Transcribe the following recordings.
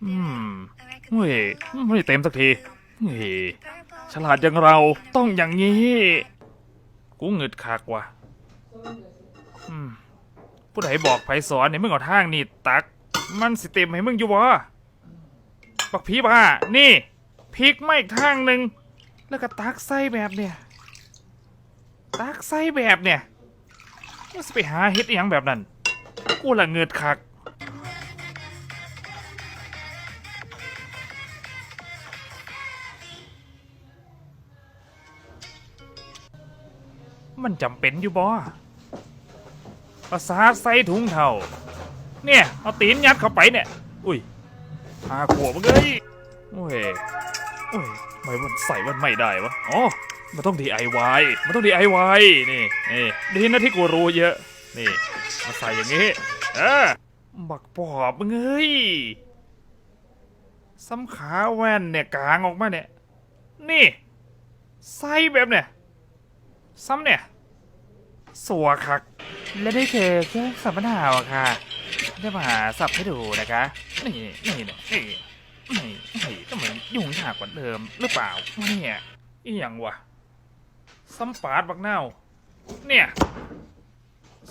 อืมเฮ้ยไม่เต็มสักทีเฮ้ยฉลาดอย่างเราต้องอย่างนี้กูหงึดคักว่ะอืมผู้ใดบอกไผสอนเนี่ยมึงเอาทางนี่ตักมันสิเต็มให้มึงอยู่บ่บักผีบ้านี่พลิกมาอีกทางหนึ่งแล้วก็ตักใส่แบบเนี่ยตักใส่แบบเนี่ยมึงสิไปหาเฮ็ดอหยังแบบนั้นกูละเงิดคักมันจำเป็นอยู่บ่ประสาทใส่ถุงเท่าเนี่ยเอาตีนยัดเข้าไปเนี่ยอุ้ยหาขวบมึงเลยโอ้ยโอ้ยไม่มันใส่มันไม่ได้วะอ๋อมันต้อง DIY มันต้อง DIY นี่ดีนะที่กูรู้เยอะนี่มาใส่อย่างงี้บักปอบมึงเอ้ยซ้ำขาแว่นเนี่ยกางออกมาเนี่ยนี่ใส่แบบเนี่ยซ้ำเนี่ยสัวคักและได้เจอเครื่องสัมมนาค่ะได้มาหาสับให้ดูนะคะนี่ก็เหมือนยุ่งยากกว่าเดิมหรือเปล่าเนี่ยอีหยังวะซ้ำปาดบักเน่าเนี่ย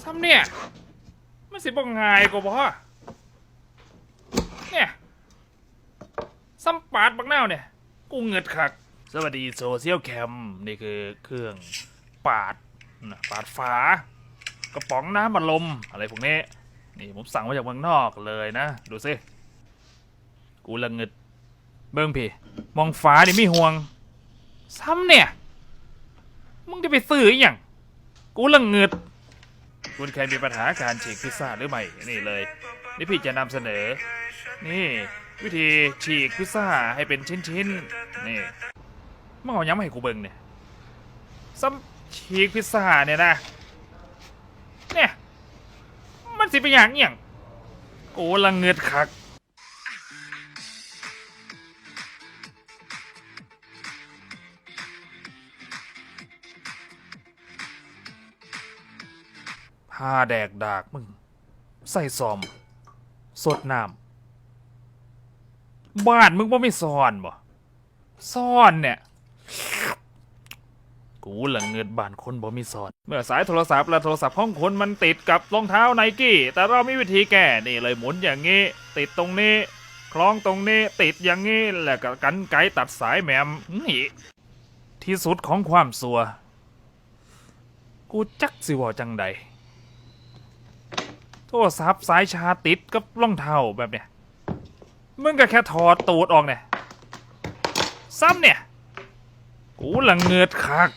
ซ้ำเนี่ยมันสิบ่ง่ายกว่าบ่เนี่ยซ้ำปาดบักเน่าเนี่ยกูเงิดคักสวัสดีโซเชียลแคมนี่คือเครื่องปาดปาดฝากระป๋องน้ำอัดลมอะไรพวกนี้นี่ผมสั่งมาจากเมืองนอกเลยนะดูสิกูละเงิดเบิ้งพี่มองฟ้านี่ไม่ห่วงซ้ำเนี่ยมึงจะไปซื้ออย่างกูละเงิดคุณใครมีปัญหาการฉีกพิซซ่าหรือไม่นี่เลยนี่พี่จะนำเสนอนี่วิธีฉีกพิซซ่าให้เป็นชิ้นๆนี่มึงเอาย้ำให้กูเบิ้งเนี่ยซ้ำฉีกพิซซ่าเนี่ยนะเนี่ยมันสิเป็นอย่างเงี้ยโอ้ละเงิดคักพาแดกดากมึงใส่ซอมสดน้ำบ้านมึงว่าไม่ซ่อนบ่ซ่อนเนี่ยกูละเงิดบ้านคนบ่มีซ่อนเมื่อสายโทรศัพท์และโทรศัพท์ห้องคนมันติดกับรองเท้าไนกี้แต่เรามีวิธีแก้นี่เลยหมุนอย่างงี้ติดตรงนี้คล้องตรงนี้ติดอย่างงี้แล้วก็กันไกตัดสายแหมมนี่ที่สุดของความสัวกูจักสิว่าจังใดโทรศัพท์สายชาร์จติดกับรองเท้าแบบเนี้ยมึงก็แค่ถอดตูดออกเนี่ยซ้ำเนี่ยกูละเงิดคัก